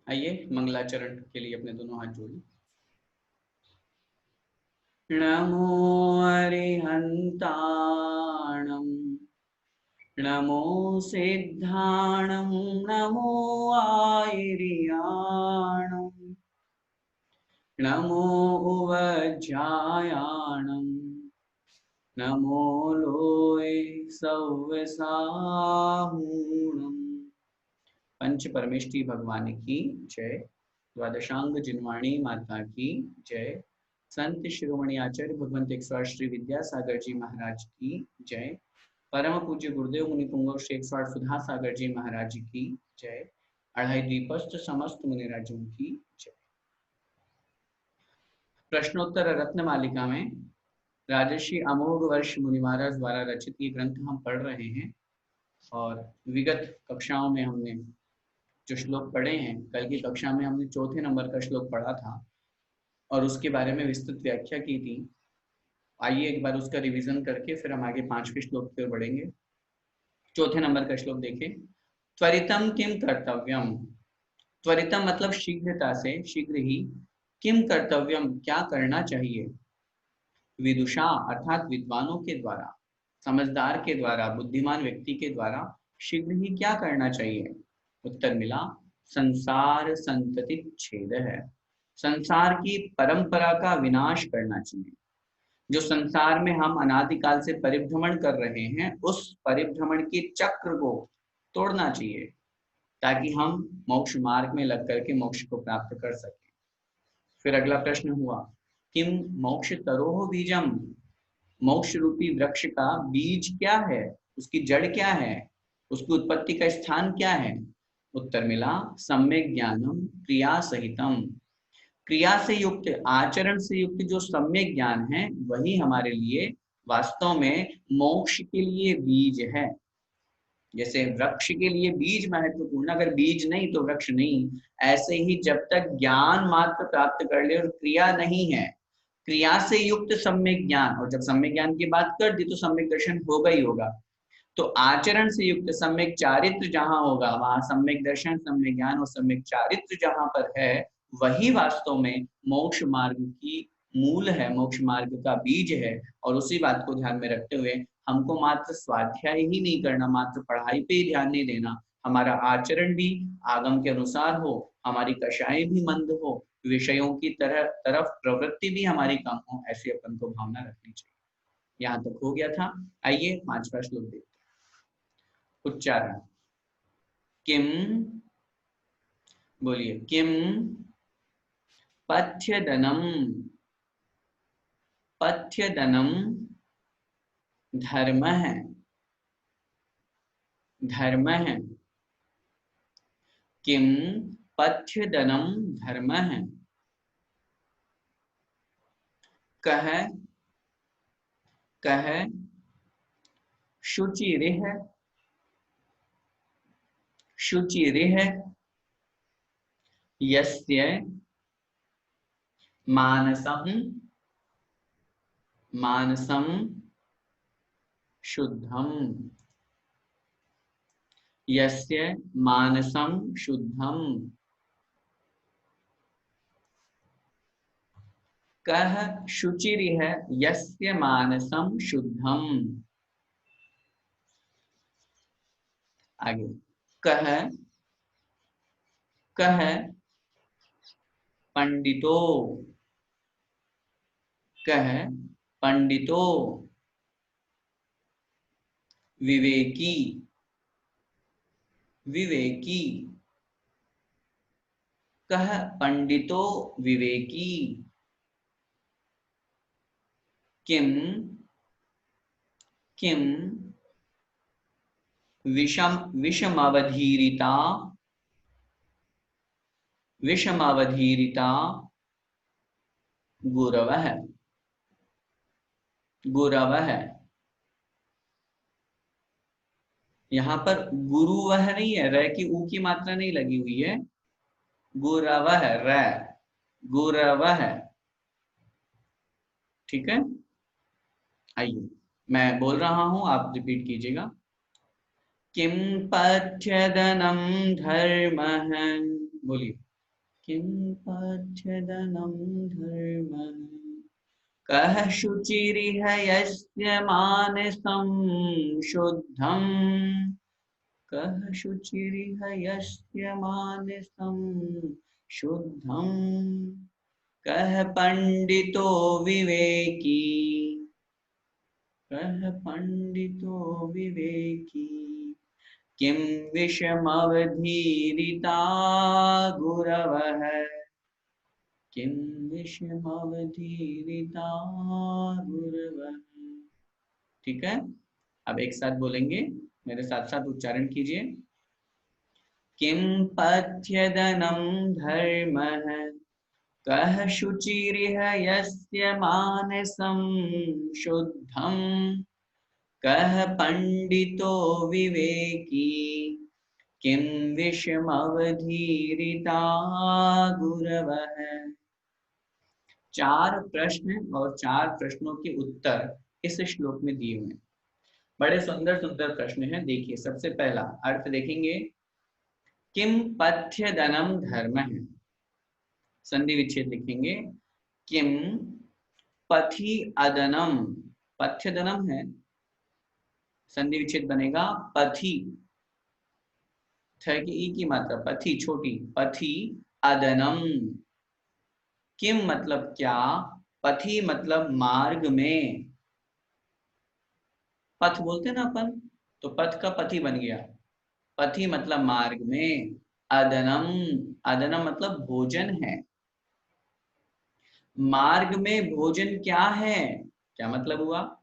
आइए मंगलाचरण के लिए अपने दोनों हाथ जोड़िए। नमो अरिहंताणं नमो सिद्धाणं नमो आयर्याणं नमो उवज्जायाणं नमो लोय सव्यसाहूणम्। पंच परमेष्ठी भगवान की जय। द्वादशांग जिनवाणी माता की जय। संत शिरोमणि आचार्य भगवंत 108 श्री विद्यासागर जी महाराज की जय। परम पूज्य गुरुदेव मुनि पुंगव श्री 108 सुधा सागर जी महाराज की जय। अढ़ाई द्वीपस्थ समस्त मुनिराजों की जय। प्रश्नोत्तर रत्न मालिका में राजर्षि अमोघ वर्ष मुनि महाराज द्वारा रचित ये ग्रंथ हम पढ़ रहे हैं और विगत कक्षाओं में हमने जो श्लोक पढ़े हैं, कल की कक्षा में हमने चौथे नंबर का श्लोक पढ़ा था और उसके बारे में विस्तृत व्याख्या की थी। आइए एक बार उसका रिवीजन करके फिर हम आगे 5वें श्लोक पर बढ़ेंगे। चौथे नंबर का श्लोक देखें। त्वरितम किम कर्तव्यम। त्वरितम मतलब शीघ्रता से, शीघ्र ही। किम कर्तव्यम क्या करना चाहिए। विदुषा अर्थात विद्वानों के द्वारा, समझदार के द्वारा, बुद्धिमान व्यक्ति के द्वारा शीघ्र ही क्या करना चाहिए। उत्तर मिला संसार संतति छेद है। संसार की परंपरा का विनाश करना चाहिए। जो संसार में हम अनादिकाल से परिभ्रमण कर रहे हैं, उस परिभ्रमण के चक्र को तोड़ना चाहिए ताकि हम मोक्ष मार्ग में लग करके मोक्ष को प्राप्त कर सकें। फिर अगला प्रश्न हुआ किम मोक्ष तरोह बीजम। मोक्ष रूपी वृक्ष का बीज क्या है, उसकी जड़ क्या है, उसकी उत्पत्ति का स्थान क्या है। उत्तर मिला सम्यक ज्ञानम क्रिया सहितम। क्रिया से युक्त, आचरण से युक्त जो सम्यक ज्ञान है वही हमारे लिए वास्तव में मोक्ष के लिए बीज है। जैसे वृक्ष के लिए बीज महत्वपूर्ण, अगर बीज नहीं तो वृक्ष नहीं, ऐसे ही जब तक ज्ञान मात्र प्राप्त कर ले और क्रिया नहीं है, क्रिया से युक्त सम्यक ज्ञान, और जब सम्यक ज्ञान की बात कर दी तो सम्यक दर्शन होगा ही होगा, तो आचरण से युक्त सम्यक चारित्र जहां होगा वहां सम्यक दर्शन, सम्यक ज्ञान और सम्यक चारित्र जहां पर है वही वास्तव में मोक्ष मार्ग की मूल है, मोक्ष मार्ग का बीज है। और उसी बात को ध्यान में रखते हुए हमको मात्र स्वाध्याय ही नहीं करना, मात्र पढ़ाई पे ही ध्यान नहीं देना, हमारा आचरण भी आगम के अनुसार हो, हमारी कषाय भी मंद हो, विषयों की तरफ प्रवृत्ति भी हमारी कम हो, ऐसी अपन को भावना रखनी चाहिए। यहाँ तक हो गया था। आइए 5वां श्लोक देखते हैं। उच्चारण किम, बोलिए किम पथ्यदनम। पथ्यदनम धर्म है, धर्म है। किम पथ्यदनम धर्म है। कह, कह शुचिरिह, शुचिरिह यस्य मानसं, मानसं शुद्धम। यस्य मानसं शुद्धम। कह शुचिरिह यस्य मानसं शुद्धम। आगे कह, कह पंडितो, कह पंडितो विवेकी, विवेकी। कह पंडितो विवेकी। किम, किम विषम, विषमावधीरिता, विषमावधीरिता गुरवः, गुरवः। यहाँ पर गुरु वह नहीं है, र की ऊ की मात्रा नहीं लगी हुई है, गुरवः, र गुरवः। ठीक है। आइए मैं बोल रहा हूं, आप रिपीट कीजिएगा। किम पथ्यदनम धर्मः, बोलिए। किं पथ्यदनं धर्मः कः शुचिरिह यस्य मानसं शुद्धम् कः शुचिरिह यस्य मानसं शुद्धम् कः पंडितो विवेकी कः पंडितो विवेकी किं विषमवधीरिता गुरवः किं विषमवधीरिता गुरवः। ठीक है, अब एक साथ बोलेंगे, मेरे साथ साथ उच्चारण कीजिए। किं पथ्यदनं धर्मः कः शुचिरिह यस्य मानसं शुद्धम् कः पंडितो विवेकी किं विषमवधीरिता गुरवः। 4 प्रश्न और 4 प्रश्नों के उत्तर इस श्लोक में दिए हुए हैं। बड़े सुंदर सुंदर प्रश्न हैं। देखिए, सबसे पहला अर्थ देखेंगे, किम पथ्यदनम धर्म है। संधि विच्छेद लिखेंगे, किम पथि अदनम, पथ्यदनम है, संधि विच्छेद बनेगा पथि, थ की ई की मात्रा, पथि छोटी, पथि अदनम। किम मतलब क्या, पथि मतलब मार्ग में, पथ बोलते ना अपन, तो पथ का पथि बन गया, पथि मतलब मार्ग में, अदनम, अदनम मतलब भोजन है। मार्ग में भोजन क्या है, क्या मतलब हुआ,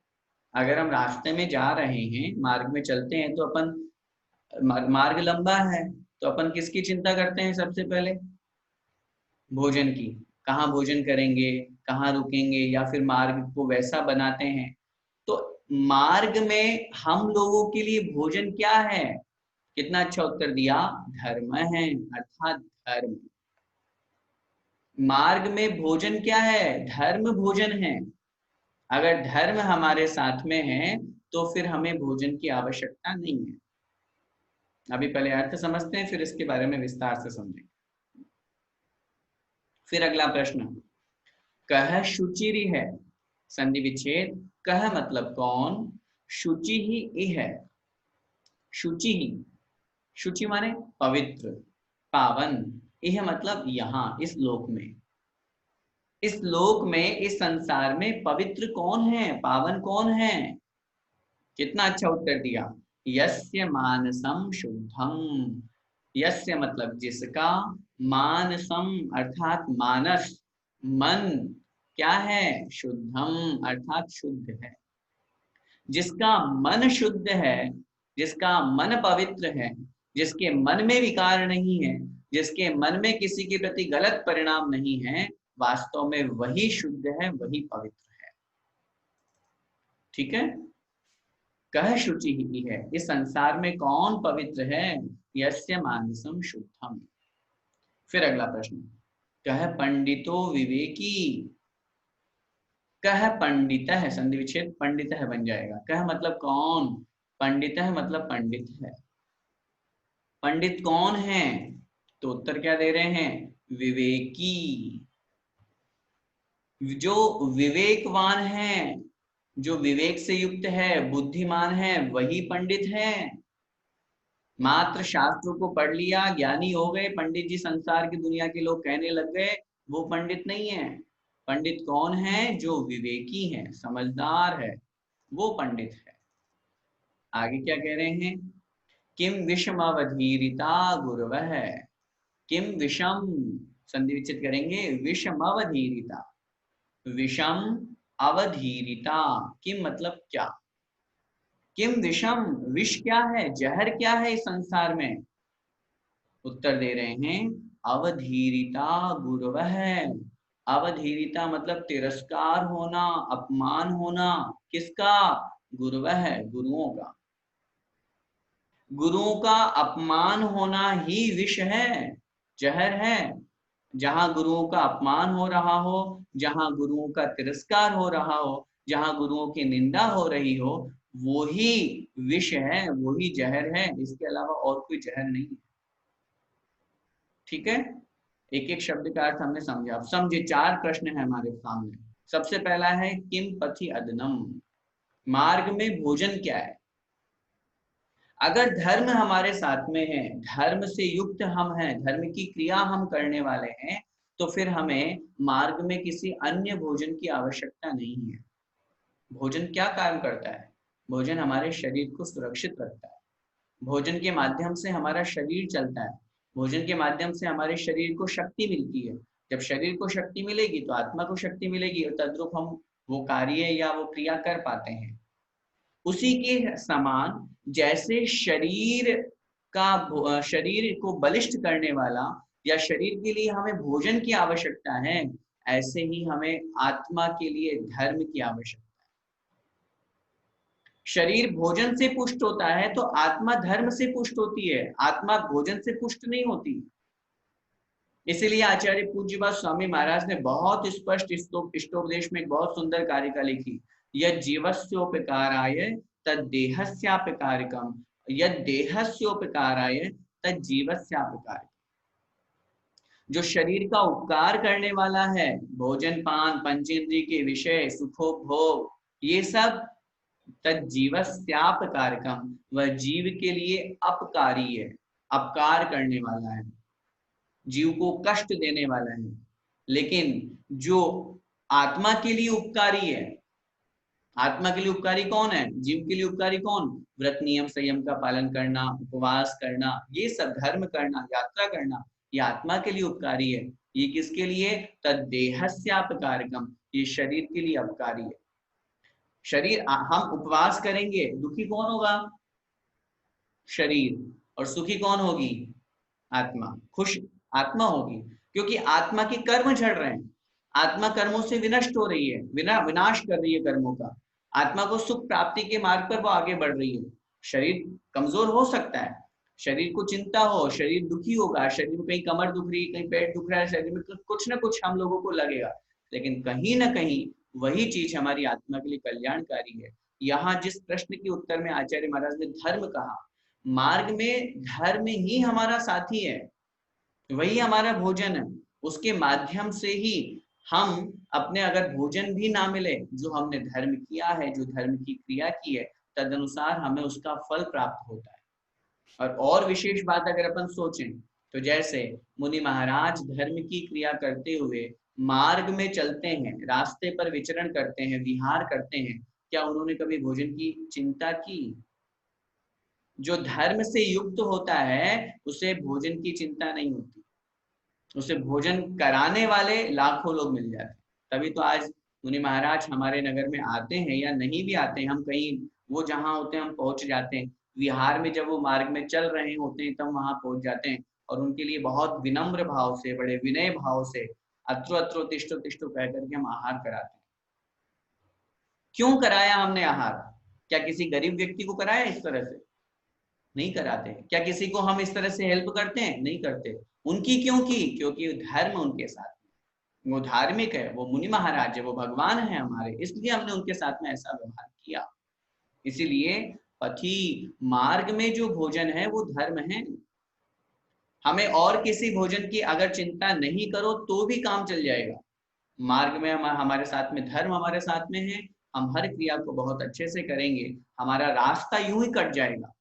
अगर हम रास्ते में जा रहे हैं, मार्ग में चलते हैं, तो अपन मार्ग लंबा है, तो अपन किसकी चिंता करते हैं सबसे पहले, भोजन की, कहाँ भोजन करेंगे, कहाँ रुकेंगे, या फिर मार्ग को वैसा बनाते हैं। तो मार्ग में हम लोगों के लिए भोजन क्या है, कितना अच्छा उत्तर दिया, धर्म है, अर्थात धर्म। मार्ग में भोजन क्या है, धर्म भोजन है। अगर धर्म हमारे साथ में है तो फिर हमें भोजन की आवश्यकता नहीं है। अभी पहले अर्थ समझते हैं, फिर इसके बारे में विस्तार से समझेंगे। फिर अगला प्रश्न, कह शुचिरि है, संधि विच्छेद, कह मतलब कौन, शुचि ही इ है, शुचि ही, शुचि माने पवित्र, पावन, यह मतलब यहाँ इस लोक में, इस लोक में, इस संसार में पवित्र कौन है, पावन कौन है। कितना अच्छा उत्तर दिया, यस्य मानसम शुद्धम, यस्य मतलब जिसका, मानसम अर्थात मानस, मन क्या है, शुद्धम अर्थात शुद्ध है। जिसका मन शुद्ध है, जिसका मन पवित्र है, जिसके मन में विकार नहीं है, जिसके मन में किसी के प्रति गलत परिणाम नहीं है, वास्तव में वही शुद्ध है, वही पवित्र है। ठीक है, कह शुचि ही है, इस संसार में कौन पवित्र है, यस्य मानसम शुद्धम। फिर अगला प्रश्न, कह पंडितो विवेकी, कह पंडित है, संधि विच्छेद पंडित है बन जाएगा, कह मतलब कौन, पंडित है मतलब पंडित है। पंडित कौन है, तो उत्तर क्या दे रहे हैं, विवेकी, जो विवेकवान है, जो विवेक से युक्त है, बुद्धिमान है, वही पंडित है। मात्र शास्त्रों को पढ़ लिया, ज्ञानी हो गए पंडित जी, संसार की दुनिया के लोग कहने लग गए, वो पंडित नहीं है। पंडित कौन है, जो विवेकी है, समझदार है, वो पंडित है। आगे क्या कह रहे हैं, किम विषमवधीरिता गुरवः, किम विषम, संधि विच्छेद करेंगे, विषमवधीरिता, विषम अवधीरिता, किम मतलब क्या, किम विषम, विष क्या है, जहर क्या है इस संसार में। उत्तर दे रहे हैं, अवधीरिता गुरवः, अवधीरिता मतलब तिरस्कार होना, अपमान होना, किसका, गुरवः गुरुओं का, गुरुओं का अपमान होना ही विष है, जहर है। जहां गुरुओं का अपमान हो रहा हो, जहां गुरुओं का तिरस्कार हो रहा हो, जहां गुरुओं की निंदा हो रही हो, वो ही विष है, वो ही जहर है, इसके अलावा और कोई जहर नहीं है। ठीक है, एक एक शब्द का अर्थ हमने समझा। अब समझे, 4 प्रश्न है हमारे सामने। सबसे पहला है किम पथि अदनम, मार्ग में भोजन क्या है। अगर धर्म हमारे साथ में है, धर्म से युक्त हम हैं, धर्म की क्रिया हम करने वाले हैं, तो फिर हमें मार्ग में किसी अन्य भोजन की आवश्यकता नहीं है। भोजन क्या काम करता है? भोजन हमारे शरीर को सुरक्षित रखता है। भोजन के माध्यम से हमारा शरीर चलता है। भोजन के माध्यम से हमारे शरीर को शक्ति मिलती है। जब शरीर को शक्ति मिलेगी तो आत्मा को शक्ति मिलेगी, और तद्रूप हम वो कार्य या वो क्रिया कर पाते हैं। उसी के समान जैसे शरीर को बलिष्ठ करने वाला या शरीर के लिए हमें भोजन की आवश्यकता है, ऐसे ही हमें आत्मा के लिए धर्म की आवश्यकता है। शरीर भोजन से पुष्ट होता है तो आत्मा धर्म से पुष्ट होती है, आत्मा भोजन से पुष्ट नहीं होती। इसीलिए आचार्य पूज्यपाद स्वामी महाराज ने बहुत स्पष्ट इष्टोपदेश में एक बहुत सुंदर कारिका लिखी, यद जीवस्योपकाराय तद देहस्यापकारिकम, यद देहस्योपकाराय तद जीवस्यापकारिकम। जो शरीर का उपकार करने वाला है, भोजन पान पंचेंद्रिय के विषय सुखोपभोग, ये सब तद जीवस्यापकारकम, वह जीव के लिए अपकारी है, अपकार करने वाला है, जीव को कष्ट देने वाला है। लेकिन जो आत्मा के लिए उपकारी है, आत्मा के लिए उपकारी कौन है? जीव के लिए उपकारी कौन? व्रत नियम संयम का पालन करना, उपवास करना, ये सब धर्म करना, यात्रा करना, ये आत्मा के लिए उपकारी है। ये किसके लिए? तद्देहस्यापकारकम, ये शरीर के लिए अपकारी है। शरीर, हम उपवास करेंगे, दुखी कौन होगा? शरीर। और सुखी कौन होगी? आत्मा। खुश आत्मा होगी, क्योंकि आत्मा के कर्म झड़ रहे हैं, आत्मा कर्मों से विनष्ट हो रही है, विनाश कर रही है कर्मों का। आत्मा को सुख प्राप्ति के मार्ग पर वो आगे बढ़ रही है। शरीर कमजोर हो सकता है, शरीर को चिंता हो, शरीर दुखी होगा, शरीर में कहीं कमर दुख रही है, कहीं पेट दुख रहा है, शरीर में कुछ ना कुछ हम लोगों को लगेगा, लेकिन कहीं ना कहीं वही चीज हमारी आत्मा के लिए कल्याणकारी है। यहाँ जिस प्रश्न के उत्तर में आचार्य महाराज ने धर्म कहा, मार्ग में धर्म ही हमारा साथी है, वही हमारा भोजन है। उसके माध्यम से ही हम अपने, अगर भोजन भी ना मिले, जो हमने धर्म किया है, जो धर्म की क्रिया की है, तदनुसार हमें उसका फल प्राप्त होता है। और विशेष बात अगर अपन सोचें तो जैसे मुनि महाराज धर्म की क्रिया करते हुए मार्ग में चलते हैं, रास्ते पर विचरण करते हैं, विहार करते हैं, क्या उन्होंने कभी भोजन की चिंता की? जो धर्म से युक्त होता है उसे भोजन की चिंता नहीं होती, उसे भोजन कराने वाले लाखों लोग मिल जाते हैं। तभी तो आज मुनि महाराज हमारे नगर में आते हैं, या नहीं भी आते हैं, हम कहीं वो जहाँ होते हैं हम पहुंच जाते हैं। विहार में जब वो मार्ग में चल रहे होते हैं तब वहां पहुंच जाते हैं, और उनके लिए बहुत विनम्र भाव से, बड़े विनय भाव से अत्रो अत्रो तिष्ठो तिष्ठो कह करके हम आहार कराते हैं। क्यों कराया हमने आहार? क्या किसी गरीब व्यक्ति को कराया इस तरह से? नहीं कराते। क्या किसी को हम इस तरह से हेल्प करते हैं? नहीं करते। उनकी क्यों की? क्योंकि धर्म उनके साथ, वो धार्मिक है, वो मुनि महाराज है, वो भगवान है हमारे, इसलिए हमने उनके साथ में ऐसा व्यवहार किया। इसीलिए पथि, मार्ग में जो भोजन है वो धर्म है। हमें और किसी भोजन की अगर चिंता नहीं करो तो भी काम चल जाएगा। मार्ग में हमारे साथ में धर्म हमारे साथ में है, हम हर क्रिया को बहुत अच्छे से करेंगे, हमारा रास्ता यूं ही कट जाएगा।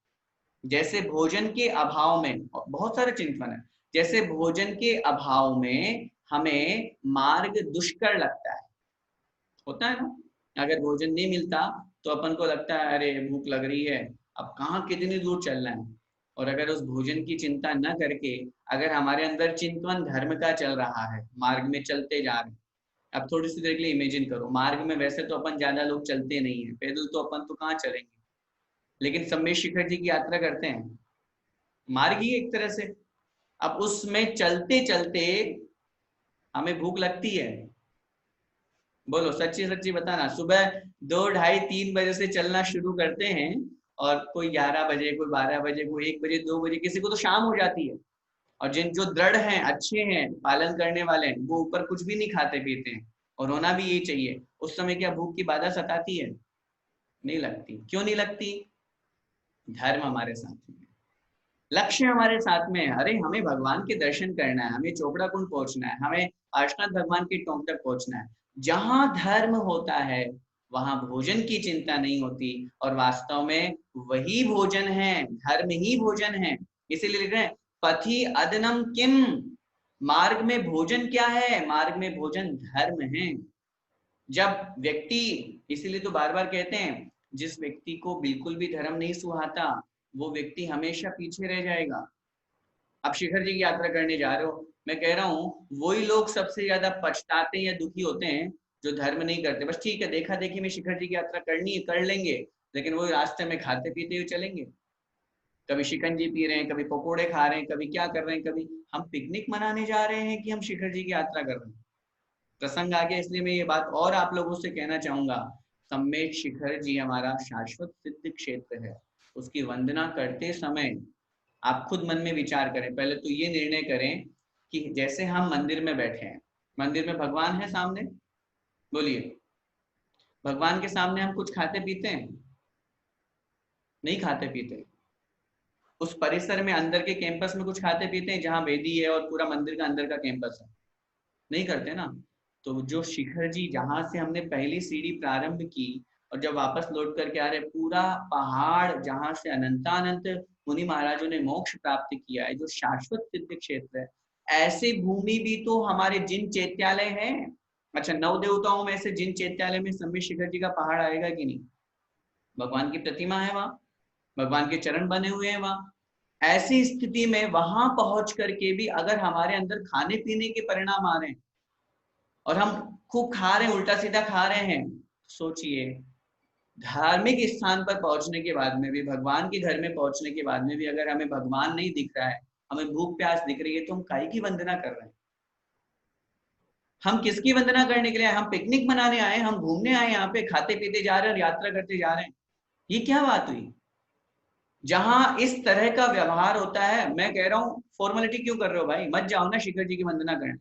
जैसे भोजन के अभाव में बहुत सारे चिंतन है, जैसे भोजन के अभाव में हमें मार्ग दुष्कर लगता है, होता है ना। अगर भोजन नहीं मिलता तो अपन को लगता है अरे भूख लग रही है, अब कहाँ कितनी दूर चलना है। और अगर उस भोजन की चिंता न करके अगर हमारे अंदर चिंतन धर्म का चल रहा है, मार्ग में चलते जा रहे हैं। अब थोड़ी सी देर के लिए इमेजिन करो, मार्ग में वैसे तो अपन ज्यादा लोग चलते नहीं है, पैदल तो अपन तो कहाँ चलेंगे, लेकिन सम्मेश शिखर जी की यात्रा करते हैं, मार्ग ही एक तरह से। अब उसमें चलते चलते हमें भूख लगती है, बोलो सच्ची सच्ची बताना। सुबह 2, ढाई, 3 बजे से चलना शुरू करते हैं, और कोई 11 बजे, कोई 12 बजे, कोई 1 बजे, 2 बजे, किसी को तो शाम हो जाती है। और जिन जो दृढ़ हैं, अच्छे हैं, पालन करने वाले हैं, वो ऊपर कुछ भी नहीं खाते पीते हैं, और होना भी यही चाहिए। उस समय क्या भूख की बाधा सताती है? नहीं लगती। क्यों नहीं लगती? धर्म हमारे साथ में। लक्ष्य हमारे साथ में है। अरे हमें भगवान के दर्शन करना है, हमें चोपड़ा कुंड पहुंचना है, हमें आशनाथ भगवान के टोंक तक पहुंचना है। जहां धर्म होता है वहां भोजन की चिंता नहीं होती, और वास्तव में वही भोजन है, धर्म ही भोजन है। इसीलिए लिख रहे हैं पथि अदनम किम, मार्ग में भोजन क्या है, मार्ग में भोजन धर्म है। जब व्यक्ति, इसीलिए तो बार बार कहते हैं जिस व्यक्ति को बिल्कुल भी धर्म नहीं सुहाता वो व्यक्ति हमेशा पीछे रह जाएगा। आप शिखर जी की यात्रा करने जा रहे हो, मैं कह रहा हूँ वही लोग सबसे ज्यादा पछताते या दुखी होते हैं जो धर्म नहीं करते। बस ठीक है, देखा देखी में शिखर जी की यात्रा करनी है, कर लेंगे, लेकिन वो रास्ते में खाते पीते हुए चलेंगे। कभी शिकंजी पी रहे हैं, कभी पकोड़े खा रहे हैं, कभी क्या कर रहे हैं, कभी हम पिकनिक मनाने जा रहे हैं कि हम शिखर जी की यात्रा कर रहे हैं। प्रसंग आ गया इसलिए मैं ये बात और आप लोगों से कहना चाहूंगा, सम्मेद शिखर जी हमारा शाश्वत सिद्ध क्षेत्र है। उसकी वंदना करते समय आप खुद मन में विचार करें, पहले तो ये निर्णय करें कि जैसे हम मंदिर में बैठे हैं, मंदिर में भगवान है सामने, बोलिए, भगवान के सामने हम कुछ खाते पीते हैं? नहीं खाते पीते। उस परिसर में अंदर के कैंपस में कुछ खाते पीते हैं जहां वेदी है और पूरा मंदिर का अंदर का कैंपस है? नहीं करते ना। तो जो शिखर जी जहां से हमने पहली सीढ़ी प्रारंभ की और जब वापस लौट करके आ रहे, पूरा पहाड़ जहां से अनंतानंत मुनि महाराजों ने मोक्ष प्राप्त किया है, जो शाश्वत सिद्ध क्षेत्र है, ऐसे भूमि भी तो हमारे जिन चैत्यालय है। अच्छा, नव देवताओं में से जिन चैत्यालय में सम्मेद शिखर जी का पहाड़ आएगा कि नहीं? भगवान की प्रतिमा है वहां, भगवान के चरण बने हुए हैं वहां। ऐसी स्थिति में वहां पहुंच करके भी अगर हमारे अंदर खाने पीने के परिणाम आ रहे हैं और हम खूब खा रहे हैं, उल्टा सीधा खा रहे हैं, सोचिए धार्मिक स्थान पर पहुंचने के बाद में भी, भगवान के घर में पहुंचने के बाद में भी अगर हमें भगवान नहीं दिख रहा है, हमें भूख प्यास दिख रही है, तो हम काय की वंदना कर रहे हैं? हम किसकी वंदना करने के लिए आए? हम पिकनिक मनाने आए, हम घूमने आए, यहाँ पे खाते पीते जा रहे हैं और यात्रा करते जा रहे हैं? ये क्या बात हुई? जहां इस तरह का व्यवहार होता है, मैं कह रहा हूँ फॉर्मेलिटी क्यों कर रहे हो भाई, मत जाओ ना शिखर जी की वंदना करने।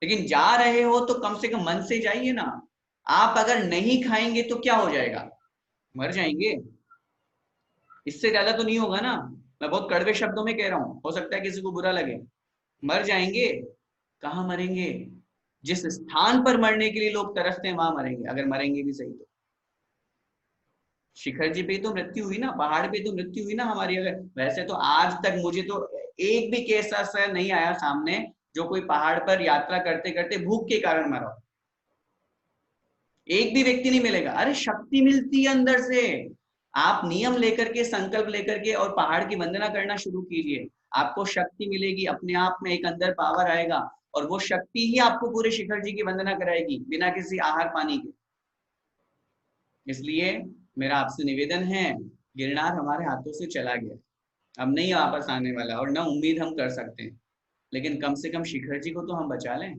लेकिन जा रहे हो तो कम से कम मन से जाइए ना। आप अगर नहीं खाएंगे तो क्या हो जाएगा? मर जाएंगे। इससे ज्यादा तो नहीं होगा ना। मैं बहुत कड़वे शब्दों में कह रहा हूं, हो सकता है किसी को बुरा लगे। मर जाएंगे। कहाँ मरेंगे? जिस स्थान पर मरने के लिए लोग तरसते हैं वहां मरेंगे, अगर मरेंगे भी सही तो। शिखर जी पे तो मृत्यु हुई ना, पहाड़ पे तो मृत्यु हुई ना हमारी। अगर वैसे तो आज तक मुझे तो एक भी केस ऐसा नहीं आया सामने जो कोई पहाड़ पर यात्रा करते करते भूख के कारण मरा। एक भी व्यक्ति नहीं मिलेगा। अरे शक्ति मिलती है अंदर से। आप नियम लेकर के, संकल्प लेकर के और पहाड़ की वंदना करना शुरू कीजिए, आपको शक्ति मिलेगी, अपने आप में एक अंदर पावर आएगा, और वो शक्ति ही आपको पूरे शिखर जी की वंदना कराएगी बिना किसी आहार पानी के। इसलिए मेरा आपसे निवेदन है, गिरनार हमारे हाथों से चला गया, अब नहीं वापस आने वाला, और ना उम्मीद हम कर सकते हैं, लेकिन कम से कम शिखर जी को तो हम बचा लें।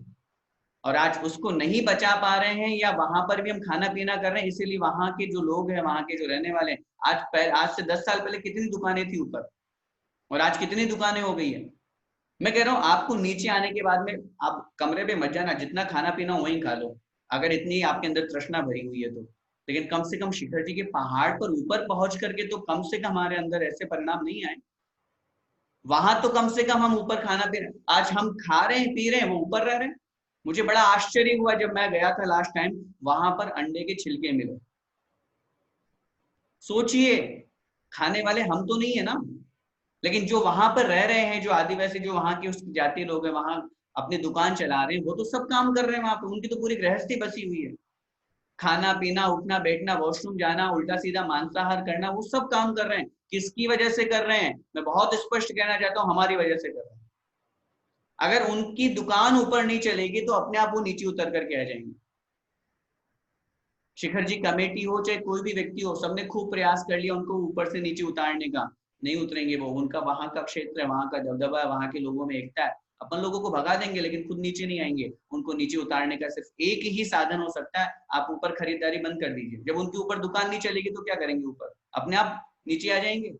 और आज उसको नहीं बचा पा रहे हैं, या वहां पर भी हम खाना पीना कर रहे हैं, इसीलिए वहां के जो लोग हैं, वहां के जो रहने वाले हैं, आज से 10 साल पहले कितनी दुकानें थी ऊपर, और आज कितनी दुकानें हो गई है। मैं कह रहा हूँ आपको नीचे आने के बाद में आप कमरे पे मत जाना, जितना खाना पीना वहीं खा लो, अगर इतनी आपके अंदर तृष्णा भरी हुई है तो। लेकिन कम से कम शिखर जी के पहाड़ पर ऊपर पहुंच करके तो कम से कम हमारे अंदर ऐसे परिणाम नहीं आए। वहां तो कम से कम हम ऊपर खाना पी रहे हैं, आज हम खा रहे हैं पी रहे हैं, वो ऊपर रह रहे हैं। मुझे बड़ा आश्चर्य हुआ जब मैं गया था लास्ट टाइम, वहां पर अंडे के छिलके मिले। सोचिए, खाने वाले हम तो नहीं है ना, लेकिन जो वहां पर रह रहे हैं, जो आदिवासी, जो वहां के उस जाति लोग हैं, वहां अपनी दुकान चला रहे हैं, वो तो सब काम कर रहे हैं वहां पे, उनकी तो पूरी गृहस्थी बसी हुई है। खाना पीना, उठना बैठना, वॉशरूम जाना, उल्टा सीधा मांसाहार करना, वो सब काम कर रहे हैं। किसकी वजह से कर रहे हैं? मैं बहुत स्पष्ट कहना चाहता हूँ, हमारी वजह से कर रहे हैं। अगर उनकी दुकान ऊपर नहीं चलेगी तो अपने आप वो नीचे उतर करके आ जाएंगे। शिखर जी कमेटी हो चाहे कोई भी व्यक्ति हो, सबने खूब प्रयास कर लिया उनको ऊपर से नीचे उतारने का, नहीं उतरेंगे वो। उनका वहां का क्षेत्र है, वहां का दबदबा है, वहां के लोगों में एकता है। अपन लोगों को भगा देंगे लेकिन खुद नीचे नहीं आएंगे। उनको नीचे उतारने का सिर्फ एक ही साधन हो सकता है, आप ऊपर खरीदारी बंद कर दीजिए। जब उनके ऊपर दुकान नहीं चलेगी तो क्या करेंगे? ऊपर अपने आप नीचे आ जाएंगे,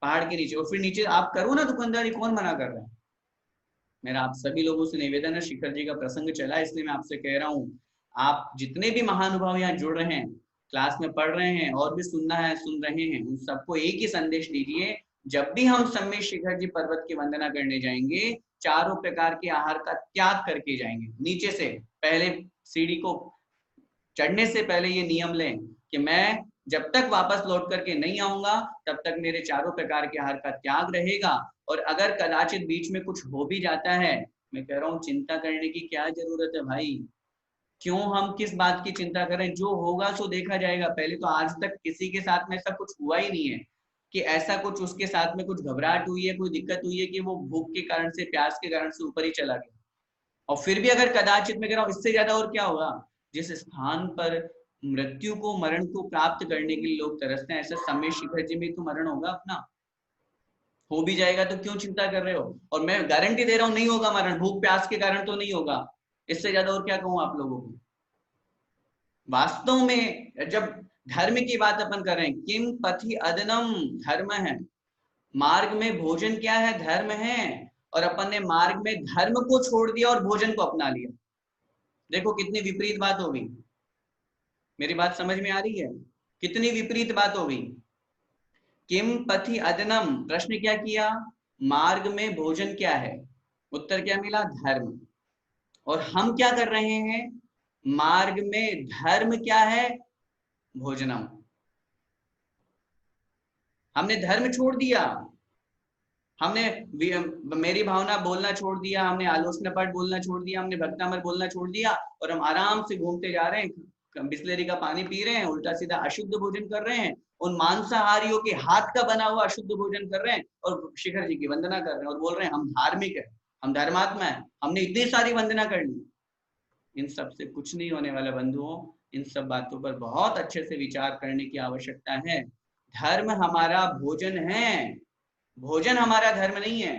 पहाड़ के नीचे। और फिर नीचे आप करो ना दुकानदारी, कौन मना कर रहा है? मेरा आप सभी लोगों से निवेदन है, शिखर जी का प्रसंग चला इसलिए मैं आपसे कह रहा हूँ, आप जितने भी महानुभाव यहाँ जुड़ रहे हैं, क्लास में पढ़ रहे हैं और भी सुनना है, सुन रहे हैं, उन सबको एक ही संदेश दीजिए, जब भी हम सम्य शिखर जी पर्वत की वंदना करने जाएंगे, चारों प्रकार के आहार का त्याग करके जाएंगे। नीचे से पहले सीढ़ी को चढ़ने से पहले ये नियम लें कि मैं जब तक वापस लौट करके नहीं आऊंगा तब तक मेरे चारों प्रकार के आहार का त्याग रहेगा। और अगर कदाचित बीच में कुछ हो भी जाता है, मैं कह रहा हूँ चिंता करने की क्या जरूरत है भाई। क्यों हम किस बात की चिंता करें, जो होगा सो देखा जाएगा। पहले तो आज तक किसी के साथ में ऐसा कुछ हुआ ही नहीं है कि ऐसा कुछ उसके साथ में कुछ घबराहट हुई है, कोई दिक्कत हुई है कि वो भूख के कारण से, प्यास के कारण से ऊपर ही चला गया। और फिर भी अगर कदाचित मैं कह रहा हूँ इससे ज्यादा और क्या होगा। जिस स्थान पर मृत्यु को, मरण को प्राप्त करने के लिए लोग तरसते हैं, ऐसा सम्य शिखर जी में तो मरण होगा अपना। हो भी जाएगा तो क्यों चिंता कर रहे हो। और मैं गारंटी दे रहा हूं नहीं होगा मरण, भूख प्यास के कारण तो नहीं होगा। इससे ज्यादा और क्या कहूं आप लोगों को। वास्तव में जब धर्म की बात अपन कर रहे हैं, किम पथि अदनम धर्म है, मार्ग में भोजन क्या है, धर्म है। और अपन ने मार्ग में धर्म को छोड़ दिया और भोजन को अपना लिया। देखो कितनी विपरीत बात हो गई। मेरी बात समझ में आ रही है, कितनी विपरीत बात हो गई। किम पथि अदनम, प्रश्न क्या किया, मार्ग में भोजन क्या है, उत्तर क्या मिला, धर्म। और हम क्या कर रहे हैं, मार्ग में धर्म क्या है, भोजनम। हमने धर्म छोड़ दिया, हमने मेरी भावना बोलना छोड़ दिया, हमने आलोचना पाठ बोलना छोड़ दिया, हमने भक्तामर बोलना छोड़ दिया, और हम आराम से घूमते जा रहे हैं, बिस्लेरी का पानी पी रहे हैं, उल्टा सीधा अशुद्ध भोजन कर रहे हैं, उन मांसाहारियों के हाथ का बना हुआ अशुद्ध भोजन कर रहे हैं, और शिखर जी की वंदना कर रहे हैं और बोल रहे हैं हम धार्मिक है, हम धर्मात्मा है, हमने इतनी सारी वंदना कर ली। इन सब से कुछ नहीं होने वाला बंधुओं। इन सब बातों पर बहुत अच्छे से विचार करने की आवश्यकता है। धर्म हमारा भोजन है, भोजन हमारा धर्म नहीं है।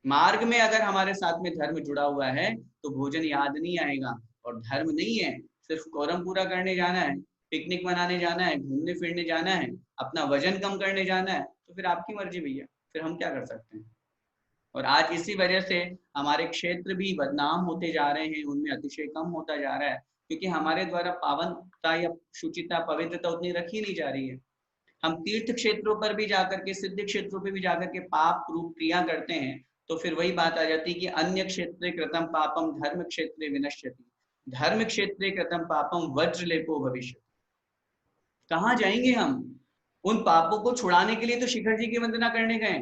मार्ग में अगर हमारे साथ में धर्म जुड़ा हुआ है तो भोजन याद नहीं आएगा। और धर्म नहीं है सिर्फ कोरम पूरा करने जाना है, पिकनिक मनाने जाना है, घूमने फिरने जाना है, अपना वजन कम करने जाना है, तो फिर आपकी मर्जी भैया, फिर हम क्या कर सकते हैं। और आज इसी वजह से हमारे क्षेत्र भी बदनाम होते जा रहे हैं, उनमें अतिशय कम होता जा रहा है, क्योंकि हमारे द्वारा पावनता या शुचिता, पवित्रता उतनी रखी नहीं जा रही है। हम तीर्थ क्षेत्रों पर भी जाकर के, सिद्ध क्षेत्रों पर भी जाकर के पाप रूप क्रिया करते हैं, तो फिर वही बात आ जाती है कि अन्य क्षेत्रे कृतम पापम धर्म क्षेत्रे विनश्यति, धर्म क्षेत्रे कृतम पापम वज्रलेपो भविष्य। कहाँ जाएंगे हम। उन पापों को छुड़ाने के लिए तो शिखर जी की वंदना करने गए,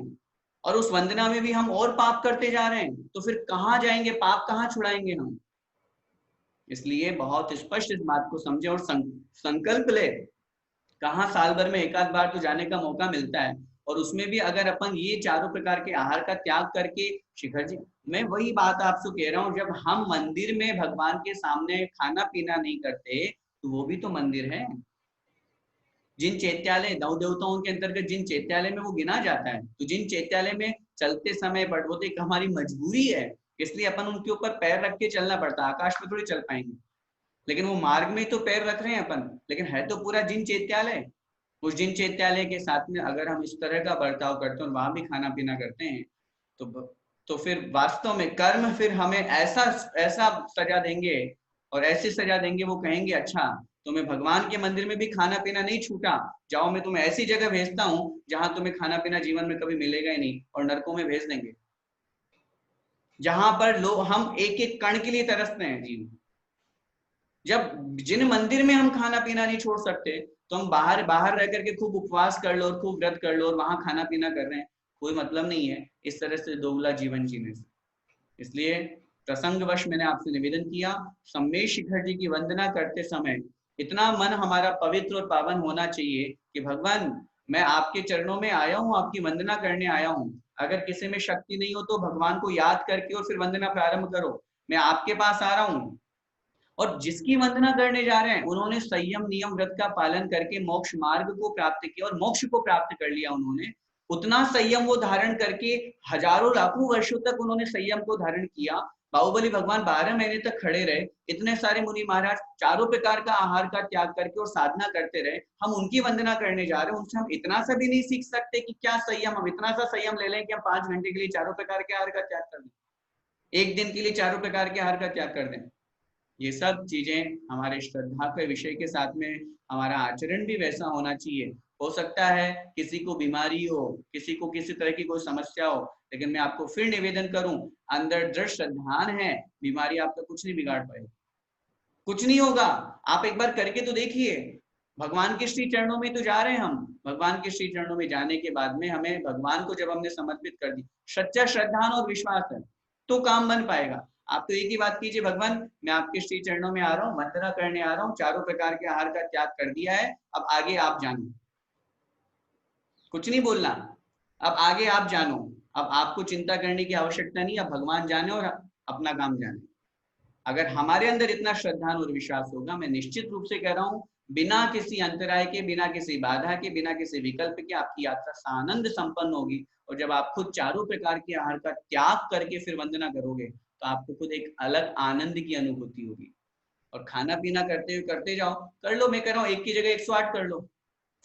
और उस वंदना में भी हम और पाप करते जा रहे हैं, तो फिर कहाँ जाएंगे, पाप कहाँ छुड़ाएंगे हम। इसलिए बहुत स्पष्ट इस बात को समझे और संकल्प ले। कहाँ साल भर में एक आध बार तो जाने का मौका मिलता है, और उसमें भी अगर अपन ये चारों प्रकार के आहार का त्याग करके, शिखर जी मैं वही बात आपसे कह रहा हूँ, जब हम मंदिर में भगवान के सामने खाना पीना नहीं करते तो वो भी तो मंदिर है। जिन चैत्यालय, नौ देवताओं के अंतर्गत जिन चैत्यालय में वो गिना जाता है, तो जिन चैत्यालय में चलते समय वो तो एक हमारी मजबूरी है, इसलिए अपन उनके ऊपर पैर रख के चलना पड़ता है, आकाश में थोड़ी चल पाएंगे। लेकिन वो मार्ग में तो पैर रख रहे हैं अपन, लेकिन है तो पूरा जिन चैत्यालय। उस जिन चैत्यालय के साथ में अगर हम इस तरह का बर्ताव करते हैं और वहां भी खाना पीना करते हैं, तो तो फिर वास्तव में कर्म फिर हमें ऐसा ऐसा सजा देंगे, और ऐसी सजा देंगे, वो कहेंगे अच्छा तुम्हें भगवान के मंदिर में भी खाना पीना नहीं छूटा, जाओ मैं तुम्हें ऐसी जगह भेजता हूँ जहां तुम्हें खाना पीना जीवन में कभी मिलेगा ही नहीं, और नरकों में भेज देंगे, जहां पर लोग हम एक एक कण के लिए तरसते हैं जीवन। जब जिन मंदिर में हम खाना पीना नहीं छोड़ सकते, तो हम बाहर बाहर रह करके खूब उपवास कर लो और खूब व्रत कर लो और वहां खाना पीना कर रहे हैं, कोई मतलब नहीं है इस तरह से दोगला जीवन जीने से। इसलिए प्रसंगवश मैंने आपसे निवेदन किया, सम्मेश शिखर जी की वंदना करते समय इतना मन हमारा पवित्र और पावन होना चाहिए कि भगवान मैं आपके चरणों में आया हूँ, आपकी वंदना करने आया हूँ। अगर किसी में शक्ति नहीं हो तो भगवान को याद करके और फिर वंदना प्रारंभ करो, मैं आपके पास आ रहा हूँ। और जिसकी वंदना करने जा रहे हैं उन्होंने संयम नियम व्रत का पालन करके मोक्ष मार्ग को प्राप्त किया और मोक्ष को प्राप्त कर लिया उन्होंने। उतना संयम वो धारण करके हजारों लाखों वर्षों तक उन्होंने संयम को धारण किया। बाहुबली भगवान 12 महीने तक खड़े रहे, इतने सारे मुनि महाराज चारों प्रकार का आहार का त्याग करके और साधना करते रहे। हम उनकी वंदना करने जा रहे हैं, उनसे हम इतना सा भी नहीं सीख सकते कि क्या संयम, हम इतना सा संयम ले लें कि हम 5 घंटे के लिए चारों प्रकार के आहार का त्याग कर दें, एक दिन के लिए चारों प्रकार के आहार का त्याग कर दें। ये सब चीजें हमारे श्रद्धा के विषय के साथ में हमारा आचरण भी वैसा होना चाहिए। हो सकता है किसी को बीमारी हो, किसी को किसी तरह की कोई समस्या हो, लेकिन मैं आपको फिर निवेदन करूं, अंदर दृढ़ श्रद्धान है, बीमारी आपका कुछ नहीं बिगाड़ पाएगी, कुछ नहीं होगा। आप एक बार करके तो देखिए। भगवान के श्री चरणों में तो जा रहे हैं हम, भगवान के श्री चरणों में जाने के बाद में हमें भगवान को जब हमने समर्पित कर दी, सच्चा श्रद्धान और विश्वास है, तो काम बन पाएगा। आप तो एक ही बात कीजिए, भगवान मैं आपके श्री चरणों में आ रहा हूँ, वंदना करने आ रहा हूँ, चारों प्रकार के आहार का त्याग कर दिया है, अब आगे आप जानो, कुछ नहीं बोलना, अब आगे आप जानो, अब आपको चिंता करने की आवश्यकता नहीं, अब भगवान जाने और अपना काम जाने। अगर हमारे अंदर इतना श्रद्धान और विश्वास होगा, मैं निश्चित रूप से कह रहा हूं, बिना किसी अंतराय के, बिना किसी बाधा के, बिना किसी विकल्प के आपकी यात्रा सानंद संपन्न होगी। और जब आप खुद चारों प्रकार के आहार का त्याग करके फिर वंदना करोगे, तो आपको खुद एक अलग आनंद की अनुभूति होगी। और खाना पीना करते हुए करते जाओ, कर लो, मैं कह रहा हूँ 1 की जगह 108 कर लो,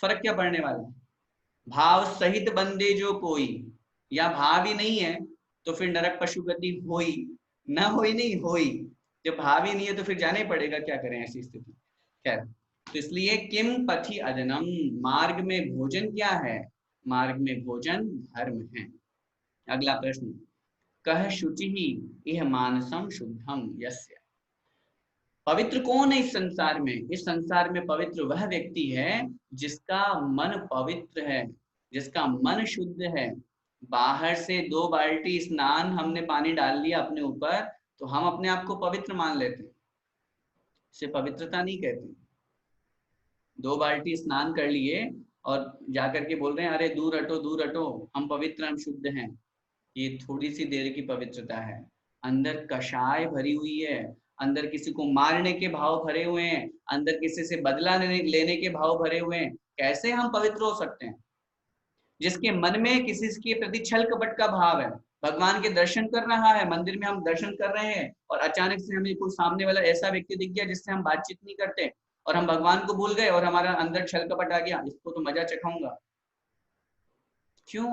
फर्क क्या पड़ने वाला है। भाव सहित बंदे जो कोई, या भाव ही नहीं है तो फिर नरक पशु गति होई, ना होई नहीं होई, जब भाव ही नहीं है तो फिर जाना ही पड़ेगा, क्या करें ऐसी स्थिति। खैर, तो इसलिए किम पथि अदनम, मार्ग में भोजन क्या है, मार्ग में भोजन धर्म है। अगला प्रश्न, कह शुचि ही यह मानसम शुद्धम यस्य, पवित्र कौन है इस संसार में, इस संसार में पवित्र वह व्यक्ति है जिसका मन पवित्र है, जिसका मन शुद्ध है। बाहर से 2 बाल्टी स्नान हमने पानी डाल लिया अपने ऊपर, तो हम अपने आप को पवित्र मान लेते हैं, इसे पवित्रता नहीं कहते। 2 बाल्टी स्नान कर लिए और जाकर के बोल रहे हैं अरे दूर हटो दूर हटो, हम पवित्र, हम शुद्ध हैं, ये थोड़ी सी देर की पवित्रता है। अंदर कषाय भरी हुई है, अंदर किसी को मारने के भाव भरे हुए हैं, अंदर किसी से बदला लेने के भाव भरे हुए हैं, कैसे हम पवित्र हो सकते हैं। जिसके मन में किसी के प्रति छल कपट का भाव है, भगवान के दर्शन कर रहा है, मंदिर में हम दर्शन कर रहे हैं और अचानक से हमें कोई सामने वाला ऐसा व्यक्ति दिख गया जिससे हम बातचीत नहीं करते और हम भगवान को भूल गए और हमारा अंदर छल कपट आ गया, इसको तो मजा चखाऊंगा। क्यों?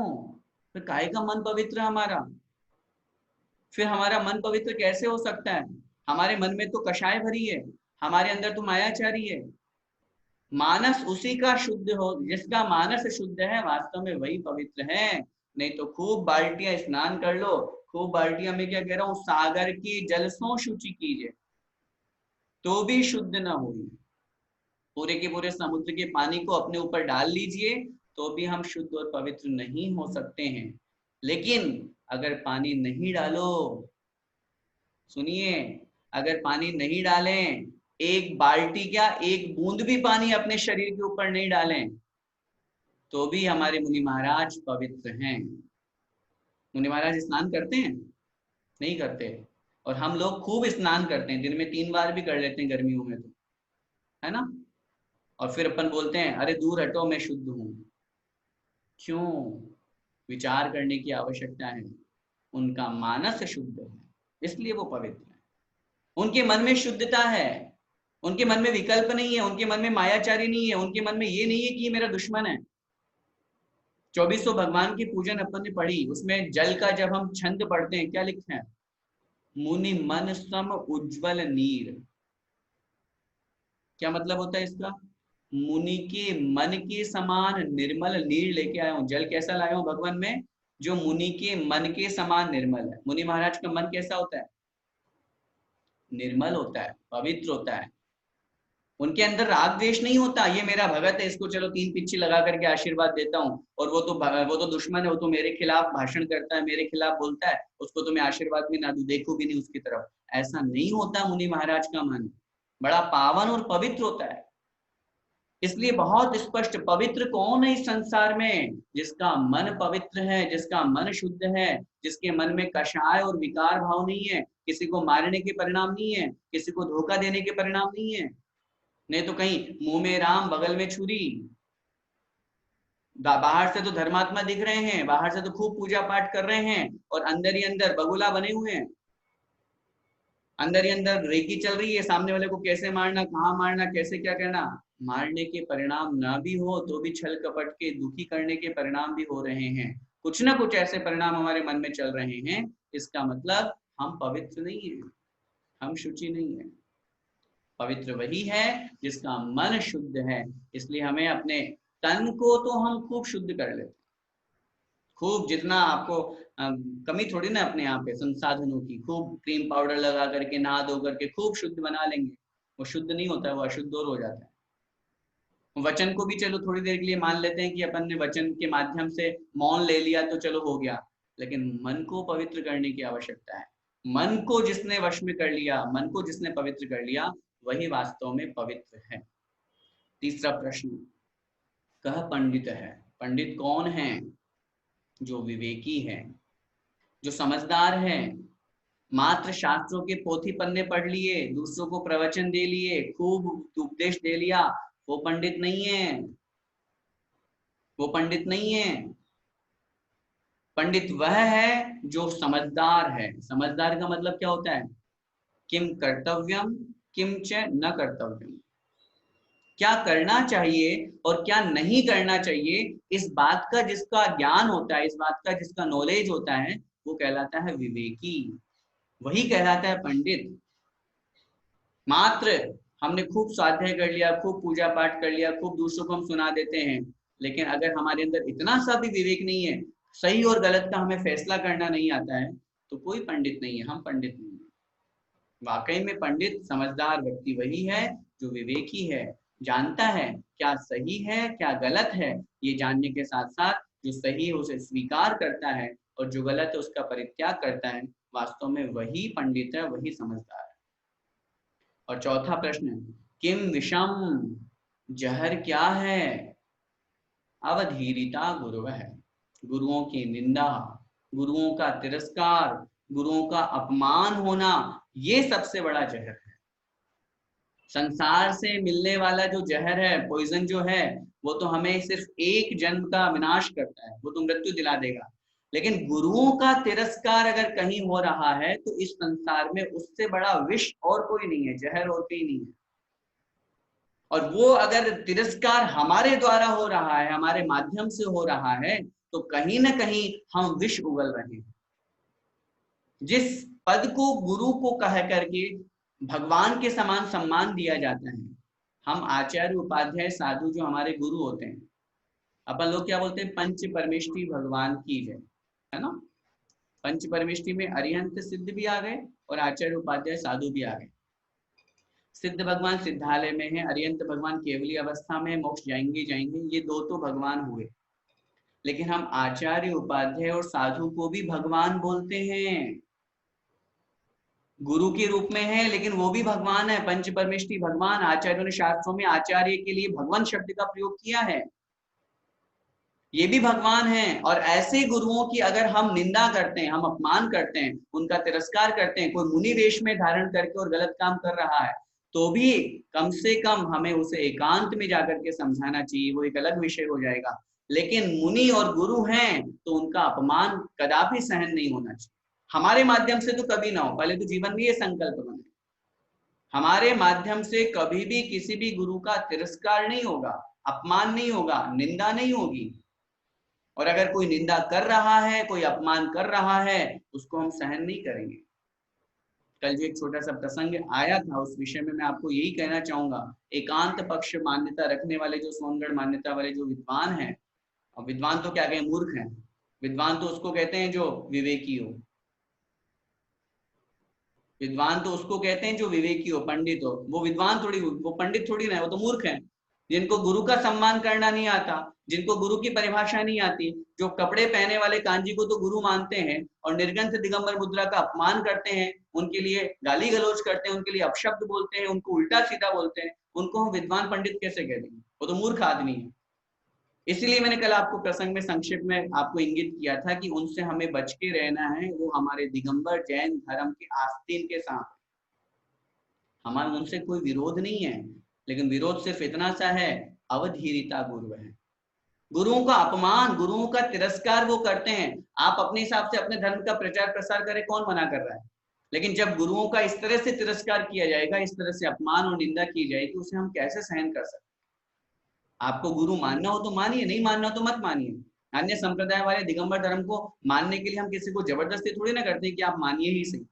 फिर काहे का मन पवित्र हमारा, फिर हमारा मन पवित्र कैसे हो सकता है। हमारे मन में तो कषाय भरी है, हमारे अंदर तो मायाचारी है। मानस उसी का शुद्ध हो, जिसका मानस शुद्ध है वास्तव में वही पवित्र है। नहीं तो खूब बाल्टियां स्नान कर लो, खूब बाल्टियां, मैं क्या कह रहा हूँ, सागर की जल सो शुचि कीजिए तो भी शुद्ध न हुई, पूरे के पूरे समुद्र के पानी को अपने ऊपर डाल लीजिए तो भी हम शुद्ध और पवित्र नहीं हो सकते हैं। लेकिन अगर पानी नहीं डालो, सुनिए, अगर पानी नहीं डालें, एक बाल्टी क्या, एक बूंद भी पानी अपने शरीर के ऊपर नहीं डालें, तो भी हमारे मुनि महाराज पवित्र हैं। मुनि महाराज स्नान करते हैं? नहीं करते। और हम लोग खूब स्नान करते हैं, दिन में 3 बार भी कर लेते हैं गर्मियों में तो, है ना। और फिर अपन बोलते हैं अरे दूर हटो मैं शुद्ध हूं। क्यों? विचार करने की आवश्यकता है। उनका मानस शुद्ध है, इसलिए वो पवित्र है। उनके मन में शुद्धता है, उनके मन में विकल्प नहीं है, उनके मन में मायाचारी नहीं है, उनके मन में ये नहीं है कि ये मेरा दुश्मन है। 2400 भगवान की पूजन अपन ने पढ़ी, उसमें जल का जब हम छंद पढ़ते हैं क्या लिखते हैं, मुनि मन सम उज्जवल नीर। क्या मतलब होता है इसका? मुनि के मन के समान निर्मल नीर लेके आया हूं। जल कैसा लाया हूं भगवान में, जो मुनि के मन के समान निर्मल है। मुनि महाराज का मन कैसा होता है? निर्मल होता है, पवित्र होता है। उनके अंदर राग द्वेष नहीं होता, ये मेरा भगत है, इसको चलो 3 पिच्छी लगा करके आशीर्वाद देता हूँ, और वो तो दुश्मन है, वो तो मेरे खिलाफ भाषण करता है, मेरे खिलाफ बोलता है, उसको तो मैं आशीर्वाद भी ना दूं, देखूं भी नहीं उसकी तरफ। ऐसा नहीं होता मुनि महाराज का मन, बड़ा पावन और पवित्र होता है। इसलिए बहुत स्पष्ट, पवित्र कौन है इस संसार में? जिसका मन पवित्र है, जिसका मन शुद्ध है, जिसके मन में कषाय और विकार भाव नहीं है, किसी को मारने के परिणाम नहीं है, किसी को धोखा देने के परिणाम नहीं है। नहीं तो कहीं मुंह में राम बगल में छुरी, बाहर से तो धर्मात्मा दिख रहे हैं, बाहर से तो खूब पूजा पाठ कर रहे हैं, और अंदर ही अंदर बगुला बने हुए हैं। अंदर ही अंदर रेकी चल रही है, सामने वाले को कैसे मारना, कहाँ मारना, कैसे क्या करना। मारने के परिणाम ना भी हो तो भी छल कपट के, दुखी करने के परिणाम भी हो रहे हैं। कुछ ना कुछ ऐसे परिणाम हमारे मन में चल रहे हैं। इसका मतलब हम पवित्र नहीं है, हम शुचि नहीं है। पवित्र वही है जिसका मन शुद्ध है। इसलिए हमें अपने तन को तो हम खूब शुद्ध कर लेते, खूब जितना आपको कमी थोड़ी ना अपने यहाँ पे संसाधनों की, खूब क्रीम पाउडर लगा करके नहा धो करके खूब शुद्ध बना लेंगे, वो शुद्ध नहीं होता है, वो अशुद्ध और हो जाता है। वचन को भी चलो थोड़ी देर के लिए मान लेते हैं कि अपन ने वचन के माध्यम से मौन ले लिया तो चलो हो गया, लेकिन मन को पवित्र करने की आवश्यकता है। मन को जिसने वश में कर लिया, मन को जिसने पवित्र कर लिया, वही वास्तव में पवित्र है। तीसरा प्रश्न, कह पंडित है। पंडित कौन है? जो विवेकी है, जो समझदार है, मात्र शास्त्रों के पोथी पन्ने पढ़ लिए, दूसरों को प्रवचन दे लिए, खूब उपदेश दे लिया, वो पंडित नहीं है, वो पंडित नहीं है। पंडित वह है जो समझदार है। समझदार का मतलब क्या होता है? किम कर्तव्यम किम च न कर्तव्यम, क्या करना चाहिए और क्या नहीं करना चाहिए, इस बात का जिसका ज्ञान होता है, इस बात का जिसका नॉलेज होता है, वो कहलाता है विवेकी, वही कहलाता है पंडित। मात्र हमने खूब स्वाध्याय कर लिया, खूब पूजा पाठ कर लिया, खूब दूसरों को हम सुना देते हैं, लेकिन अगर हमारे अंदर इतना सा भी विवेक नहीं है, सही और गलत का हमें फैसला करना नहीं आता है, तो कोई पंडित नहीं है, हम पंडित नहीं है। वाकई में पंडित समझदार व्यक्ति वही है जो विवेकी है, जानता है क्या सही है क्या गलत है, ये जानने के साथ साथ जो सही है उसे स्वीकार करता है और जो गलत है उसका परित्याग करता है, वास्तव में वही पंडित है, वही समझदार है। और चौथा प्रश्न, किम विषम, जहर क्या है? अवधीरिता गुरु है, गुरुओं की निंदा, गुरुओं का तिरस्कार, गुरुओं का अपमान होना, ये सबसे बड़ा जहर है। संसार से मिलने वाला जो जहर है, पॉइजन जो है, वो तो हमें सिर्फ एक जन्म का विनाश करता है, वो तो मृत्यु दिला देगा, लेकिन गुरुओं का तिरस्कार अगर कहीं हो रहा है तो इस संसार में उससे बड़ा विष और कोई नहीं है, जहर और कोई नहीं है। और वो अगर तिरस्कार हमारे द्वारा हो रहा है, हमारे माध्यम से हो रहा है, तो कहीं ना कहीं हम विष उगल रहे हैं। जिस पद को गुरु को कह करके भगवान के समान सम्मान दिया जाता है, हम आचार्य उपाध्याय साधु जो हमारे गुरु होते हैं, अपन लोग क्या बोलते हैं? पंच परमेष्ठी भगवान की जय, है ना। पंच परमेष्ठी में अरिहंत सिद्ध भी आ गए और आचार्य उपाध्याय साधु भी आ गए। सिद्ध भगवान सिद्धालय में है, अरिहंत भगवान केवली अवस्था में, मोक्ष जाएंगे जाएंगे, ये दो तो भगवान हुए, लेकिन हम आचार्य उपाध्याय और साधु को भी भगवान बोलते हैं। गुरु के रूप में है लेकिन वो भी भगवान है, पंच परमेष्ठी भगवान। आचार्यों ने शास्त्रों में आचार्य के लिए भगवान शब्द का प्रयोग किया है, ये भी भगवान है। और ऐसे गुरुओं की अगर हम निंदा करते हैं, हम अपमान करते हैं, उनका तिरस्कार करते हैं, कोई मुनि वेश में धारण करके और गलत काम कर रहा है, तो भी कम से कम हमें उसे एकांत में जाकर के समझाना चाहिए, वो एक अलग विषय हो जाएगा। लेकिन मुनि और गुरु हैं तो उनका अपमान कदापि सहन नहीं होना चाहिए। हमारे माध्यम से तो कभी ना हो, पहले तो जीवन में ये संकल्प बने, हमारे माध्यम से कभी भी किसी भी गुरु का तिरस्कार नहीं होगा, अपमान नहीं होगा, निंदा नहीं होगी। और अगर कोई निंदा कर रहा है, कोई अपमान कर रहा है, उसको हम सहन नहीं करेंगे। कल जो एक छोटा सा प्रसंग आया था, उस विषय में मैं आपको यही कहना चाहूंगा, एकांत पक्ष मान्यता रखने वाले जो सोनगढ़ मान्यता वाले जो विद्वान हैं, और विद्वान तो क्या कहें, मूर्ख हैं, विद्वान तो उसको कहते हैं जो विवेकी हो, विद्वान तो उसको कहते हैं जो विवेकी हो, पंडित हो। वो विद्वान थोड़ी, वो पंडित थोड़ी ना है, वो तो मूर्ख है, जिनको गुरु का सम्मान करना नहीं आता, जिनको गुरु की परिभाषा नहीं आती, जो कपड़े पहने वाले कांजी को तो गुरु मानते हैं और निर्ग्रंथ दिगंबर मुद्रा का अपमान करते हैं, उनके लिए गाली गलौज करते हैं, उनके लिए अपशब्द बोलते हैं, उनको उल्टा सीधा बोलते हैं, उनको हम विद्वान पंडित कैसे कह देंगे? वो तो मूर्ख आदमी है। इसलिए मैंने कल आपको प्रसंग में संक्षिप्त में आपको इंगित किया था कि उनसे हमें बच के रहना है, वो हमारे दिगंबर जैन धर्म के आस्तीन के साथ। हमारा उनसे कोई विरोध नहीं है, लेकिन विरोध सिर्फ इतना सा है, अवधीरिता गुरु है। गुरुओं का अपमान, गुरुओं का तिरस्कार वो करते हैं। आप अपने हिसाब से अपने धर्म का प्रचार प्रसार करें, कौन मना कर रहा है? लेकिन जब गुरुओं का इस तरह से तिरस्कार किया जाएगा, इस तरह से अपमान और निंदा की जाएगी, उसे हम कैसे सहन कर सकते? आपको गुरु मानना हो तो मानिए, नहीं मानना तो मत मानिए। अन्य संप्रदाय वाले दिगंबर धर्म को मानने के लिए हम किसी को जबरदस्ती थोड़ी ना करते हैं कि आप मानिए ही सही,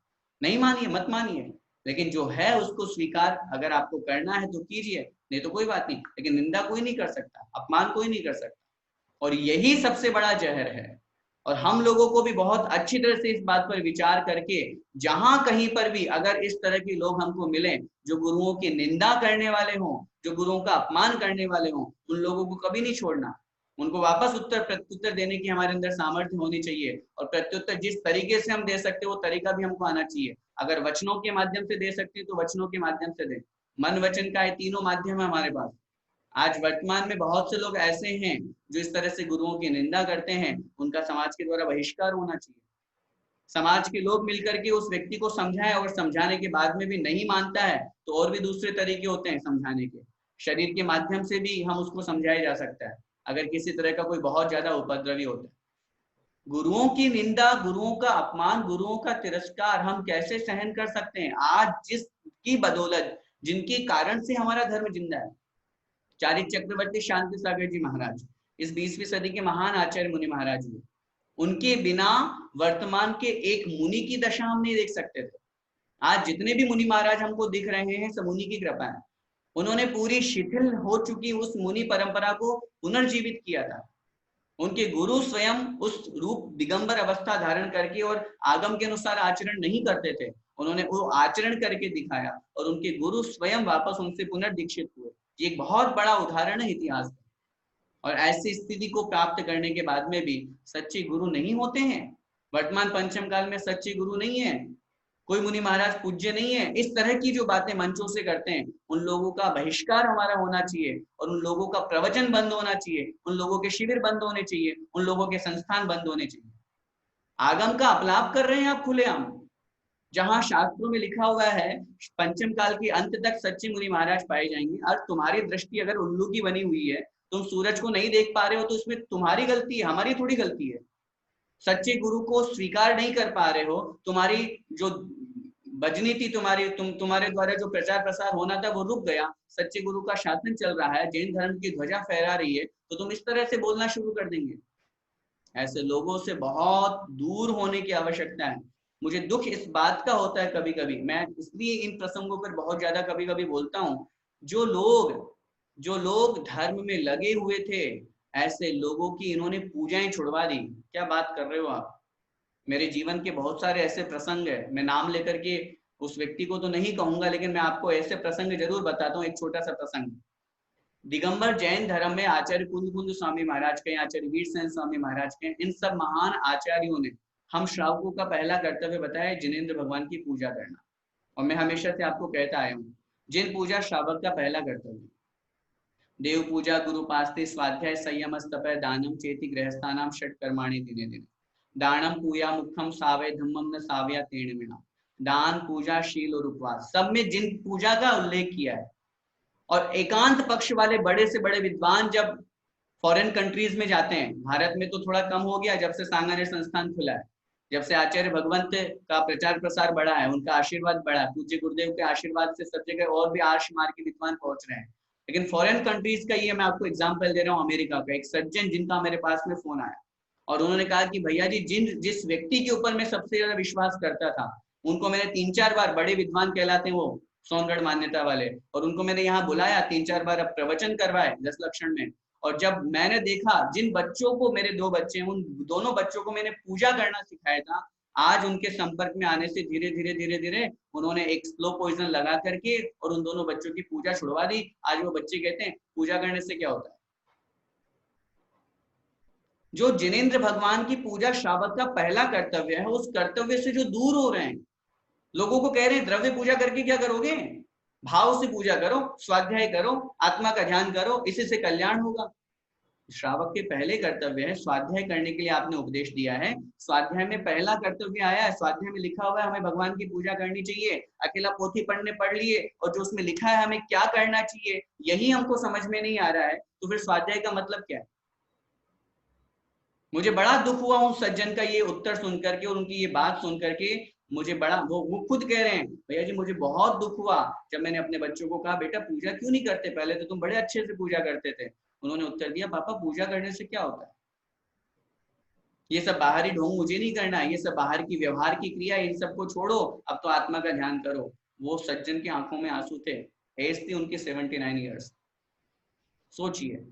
नहीं मानिए मत मानिए, लेकिन जो है उसको स्वीकार अगर आपको करना है तो कीजिए, नहीं तो कोई बात नहीं, लेकिन निंदा कोई नहीं कर सकता, अपमान कोई नहीं कर सकता। और यही सबसे बड़ा जहर है। और हम लोगों को भी बहुत अच्छी तरह से इस बात पर विचार करके, जहां कहीं पर भी अगर इस तरह के लोग हमको मिले जो गुरुओं की निंदा करने वाले हों, जो गुरुओं का अपमान करने वाले हों, उन लोगों को कभी नहीं छोड़ना। उनको वापस उत्तर प्रत्युत्तर देने की हमारे अंदर सामर्थ्य होनी चाहिए, और प्रत्युत्तर जिस तरीके से हम दे सकते हैं वो तरीका भी हमको आना चाहिए। अगर वचनों के माध्यम से दे सकते हैं तो वचनों के माध्यम से दें। मन वचन का ये तीनों माध्यम है हमारे पास। आज वर्तमान में बहुत से लोग ऐसे हैं जो इस तरह से गुरुओं की निंदा करते हैं, उनका समाज के द्वारा बहिष्कार होना चाहिए। समाज के लोग मिलकर के उस व्यक्ति को समझाएं, और समझाने के बाद में भी नहीं मानता है तो और भी दूसरे तरीके होते हैं समझाने के। शरीर के माध्यम से भी हम उसको समझाया जा सकता है अगर किसी तरह का कोई बहुत ज्यादा उपद्रवी होता है। गुरुओं की निंदा, गुरुओं का अपमान, गुरुओं का तिरस्कार हम कैसे सहन कर सकते हैं आज जिसकी बदौलत, जिनके कारण से हमारा धर्म जिंदा है। चारित्र चक्रवर्ती शांति सागर जी महाराज, इस 20वीं सदी के महान आचार्य मुनि महाराज जी, उनके बिना वर्तमान के एक मुनि की दशा हम नहीं देख सकते थे। आज जितने भी मुनि महाराज हमको दिख रहे हैं सब उन्हीं की कृपा है। उन्होंने पूरी शिथिल हो चुकी उस मुनि परंपरा को पुनर्जीवित किया था। उनके गुरु स्वयं उस रूप दिगंबर अवस्था धारण करके और आगम के अनुसार आचरण नहीं करते थे, उन्होंने वो आचरण करके दिखाया, और उनके गुरु स्वयं वापस उनसे पुनर्दीक्षित हुए। ये एक बहुत बड़ा उदाहरण है इतिहास का। और ऐसी स्थिति को प्राप्त करने के बाद में भी सच्चे गुरु नहीं होते हैं। वर्तमान पंचम काल में सच्चे गुरु नहीं है, कोई मुनि महाराज पूज्य नहीं है। इस तरह की जो बातें मंचों से करते हैं उन लोगों का बहिष्कार हमारा होना चाहिए, और उन लोगों का प्रवचन बंद होना चाहिए, उन लोगों के शिविर बंद होने चाहिए, उन लोगों के संस्थान बंद होने चाहिए। आगम का अपलाप कर रहे हैं आप खुलेआम, जहां शास्त्रों में लिखा हुआ है पंचम काल के अंत तक सच्चे मुनि महाराज पाए जाएंगे। और तुम्हारी दृष्टि अगर उल्लू की बनी हुई है, तुम सूरज को नहीं देख पा रहे हो, तो इसमें तुम्हारी गलती है, हमारी थोड़ी गलती है। सच्चे गुरु को स्वीकार नहीं कर पा रहे हो, तुम्हारी जो बजनी थी, तुम्हारे द्वारा जो प्रचार प्रसार होना था वो रुक गया, सच्चे गुरु का शासन चल रहा है, जैन धर्म की ध्वजा फहरा रही है, तो तुम इस तरह से बोलना शुरू कर देंगे। ऐसे लोगों से बहुत दूर होने की आवश्यकता है। मुझे दुख इस बात का होता है कभी कभी, मैं इसलिए इन प्रसंगों पर बहुत ज्यादा कभी कभी बोलता हूँ, जो लोग धर्म में लगे हुए थे, ऐसे लोगों की इन्होंने पूजाएं छुड़वा दी। क्या बात कर रहे हो आप? मेरे जीवन के बहुत सारे ऐसे प्रसंग है, मैं नाम लेकर के उस व्यक्ति को तो नहीं कहूंगा, लेकिन मैं आपको ऐसे प्रसंग जरूर बताता हूँ। एक छोटा सा प्रसंग, दिगंबर जैन धर्म में आचार्य कुंद स्वामी महाराज के, आचार्य वीर सेन स्वामी महाराज के, इन सब महान आचार्यों ने हम श्रावकों का पहला कर्तव्य बताया जिनेंद्र भगवान की पूजा करना। और मैं हमेशा से आपको कहता आया हूँ, जिन पूजा श्रावक का पहला कर्तव्य, देव पूजा, गुरुपास्ते, स्वाध्याय, संयम, तप, दानम चेति गृहस्थानाम षट कर्माणि दिने दिने, दानम पूया मुखम सावय धम्मम न सावया तेण मिणा। दान, पूजा, शील और उपवास, सब में जिन पूजा का उल्लेख किया है। और एकांत पक्ष वाले बड़े से बड़े विद्वान जब फॉरेन कंट्रीज में जाते हैं, भारत में तो थोड़ा कम हो गया जब से सांगानेर संस्थान खुला है, जब से आचार्य भगवंत का प्रचार प्रसार बढ़ा है, उनका आशीर्वाद बढ़ा है, पूज्य गुरुदेव के आशीर्वाद से सब जगह और भी आर्ष मार्ग के विद्वान पहुंच रहे हैं। लेकिन फॉरेन कंट्रीज का ये मैं आपको एग्जांपल दे रहा हूँ, अमेरिका का एक सज्जन जिनका मेरे पास में फोन आया, और उन्होंने कहा कि भैया जी, जिस व्यक्ति के ऊपर मैं सबसे ज्यादा विश्वास करता था, उनको मैंने 3-4 बार, बड़े विद्वान कहलाते हैं वो, सोनगढ़ मान्यता वाले, और उनको मैंने यहाँ बुलाया 3-4 बार, अब प्रवचन करवाए 10 लक्षण में। और जब मैंने देखा जिन बच्चों को, मेरे 2 बच्चे, उन दोनों बच्चों को मैंने पूजा करना सिखाया था, आज उनके संपर्क में आने से धीरे धीरे धीरे धीरे उन्होंने एक स्लो पॉइजन लगा करके और उन दोनों बच्चों की पूजा छुड़वा दी। आज वो बच्चे कहते हैं पूजा करने से क्या होता है। जो जिनेंद्र भगवान की पूजा श्रावक का पहला कर्तव्य है, उस कर्तव्य से जो दूर हो रहे हैं, लोगों को कह रहे हैं द्रव्य पूजा करके क्या करोगे, भाव से पूजा करो, स्वाध्याय करो, आत्मा का ध्यान करो, इसी से कल्याण होगा। श्रावक के पहले कर्तव्य है स्वाध्याय करने के लिए आपने उपदेश दिया है, स्वाध्याय में पहला कर्तव्य आया है, स्वाध्याय में लिखा हुआ है हमें भगवान की पूजा करनी चाहिए, अकेला पोथी पढ़ने पढ़ लिए, और जो उसमें लिखा है हमें क्या करना चाहिए यही हमको समझ में नहीं आ रहा है, तो फिर स्वाध्याय का मतलब क्या है। मुझे बड़ा दुख हुआ उस सज्जन का ये उत्तर सुन करके और उनकी ये बात सुन करके। मुझे बड़ा, वो खुद कह रहे हैं भैया जी मुझे बहुत दुख हुआ जब मैंने अपने बच्चों को कहा बेटा पूजा क्यों नहीं करते, पहले तो तुम बड़े अच्छे से पूजा करते थे। उन्होंने उत्तर दिया पापा पूजा करने से क्या होता है, ये सब बाहरी ढोंग मुझे नहीं करना है, ये सब बाहर की व्यवहार की क्रिया, इन सबको छोड़ो, अब तो आत्मा का ध्यान करो। वो सज्जन की आंखों में आंसू थे। एज थी उनकी 79 ईयर्स। सोचिए,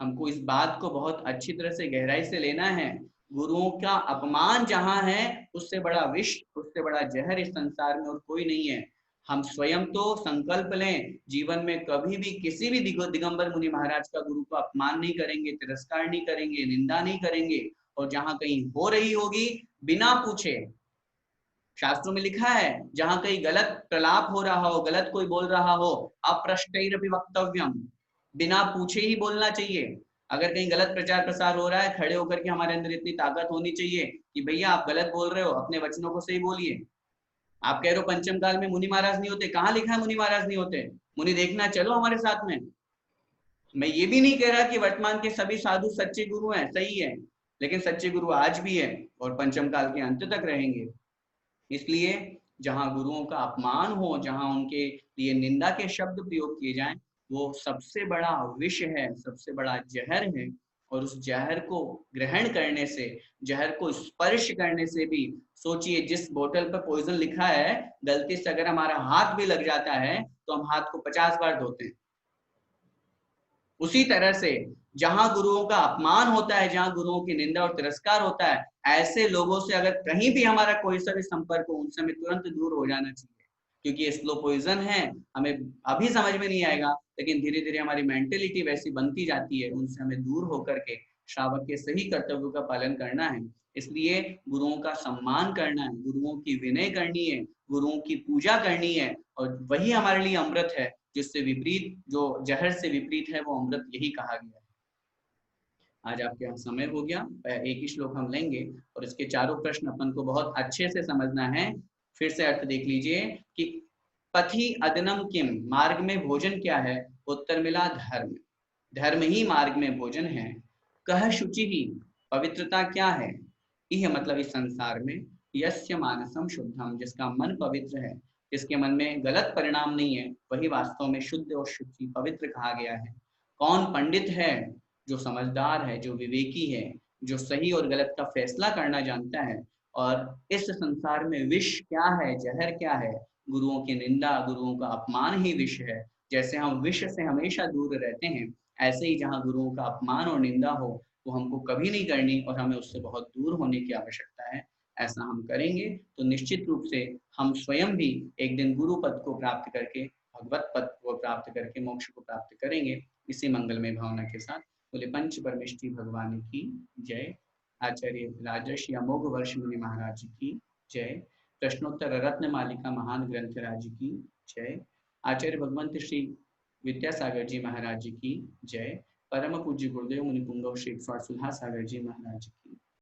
हमको इस बात को बहुत अच्छी तरह से गहराई से लेना है। गुरुओं का अपमान जहां है, उससे बड़ा विष, उससे बड़ा जहर इस संसार में और कोई नहीं है। हम स्वयं तो संकल्प लें, जीवन में कभी भी किसी भी दिगंबर मुनि महाराज का गुरु का अपमान नहीं करेंगे, तिरस्कार नहीं करेंगे, निंदा नहीं करेंगे। और जहां कहीं हो रही होगी, बिना पूछे, शास्त्रों में लिखा है, जहां कहीं गलत प्रलाप हो रहा हो, गलत कोई बोल रहा हो, अप्रष्टैरपि वक्तव्यम, बिना पूछे ही बोलना चाहिए। अगर कहीं गलत प्रचार प्रसार हो रहा है, खड़े होकर के हमारे अंदर इतनी ताकत होनी चाहिए कि भैया आप गलत बोल रहे हो, अपने वचनों को सही बोलिए। आप कह रहे हो पंचम काल में मुनि महाराज नहीं होते, कहाँ लिखा है मुनि महाराज नहीं होते? मुनि देखना, चलो हमारे साथ में। मैं ये भी नहीं कह रहा कि वर्तमान के सभी साधु सच्चे गुरु हैं, सही है, लेकिन सच्चे गुरु आज भी है और पंचम काल के अंत तक रहेंगे। इसलिए जहां गुरुओं का अपमान हो, जहां उनके लिए निंदा के शब्द प्रयोग किए जाएं, वो सबसे बड़ा विष है, सबसे बड़ा जहर है। और उस जहर को ग्रहण करने से, जहर को स्पर्श करने से भी, सोचिए जिस बोतल पर पॉइजन लिखा है, गलती से अगर हमारा हाथ भी लग जाता है तो हम हाथ को 50 बार धोते हैं। उसी तरह से जहां गुरुओं का अपमान होता है, जहां गुरुओं की निंदा और तिरस्कार होता है, ऐसे लोगों से अगर कहीं भी हमारा कोई सा भी संपर्क हो, उनसे हमें तुरंत दूर हो जाना चाहिए। क्योंकि ये स्लो पॉइजन है, हमें अभी समझ में नहीं आएगा, लेकिन धीरे धीरे हमारी मेंटेलिटी वैसी बनती जाती है। उनसे हमें दूर होकर के श्रावक के सही कर्तव्यों का पालन करना है। इसलिए गुरुओं का सम्मान करना है, गुरुओं की विनय करनी है, गुरुओं की पूजा करनी है, और वही हमारे लिए अमृत है। जिससे विपरीत, जो जहर से विपरीत है, वो अमृत यही कहा गया है। आज आपके यहाँ समय हो गया, एक ही श्लोक हम लेंगे और इसके चारों प्रश्न अपन को बहुत अच्छे से समझना है। फिर से अर्थ देख लीजिए कि पथि अदनम किम, मार्ग में भोजन क्या है? उत्तर मिला धर्म, धर्म ही मार्ग में भोजन है। कह शुचि ही, पवित्रता क्या है? यह मतलब इस संसार में, यस्य मानसम शुद्धम, जिसका मन पवित्र है, जिसके मन में गलत परिणाम नहीं है, वही वास्तव में शुद्ध और शुचि पवित्र कहा गया है। कौन पंडित है? जो समझदार है, जो विवेकी है, जो सही और गलत का फैसला करना जानता है। और इस संसार में विष क्या है, जहर क्या है? गुरुओं की निंदा, गुरुओं का अपमान ही विष है। जैसे हम विष से हमेशा दूर रहते हैं, ऐसे ही जहाँ गुरुओं का अपमान और निंदा हो, वो हमको कभी नहीं करनी और हमें उससे बहुत दूर होने की आवश्यकता है। ऐसा हम करेंगे तो निश्चित रूप से हम स्वयं भी एक दिन गुरु पद को प्राप्त करके, भगवत पद को प्राप्त करके मोक्ष को प्राप्त करेंगे। इसी मंगलमय भावना के साथ बोले पंच परमेष्ठी भगवान की जय। आचार्य राजर्षि अमोघ वर्ष मुनि महाराज की जय। प्रश्नोत्तर रत्न मालिका महान ग्रंथराज की जय। आचार्य भगवंत श्री विद्यासागर जी महाराज की जय। परम पूज्य गुरुदेव मुनि पुंगव श्री सुधा सागर जी महाराज की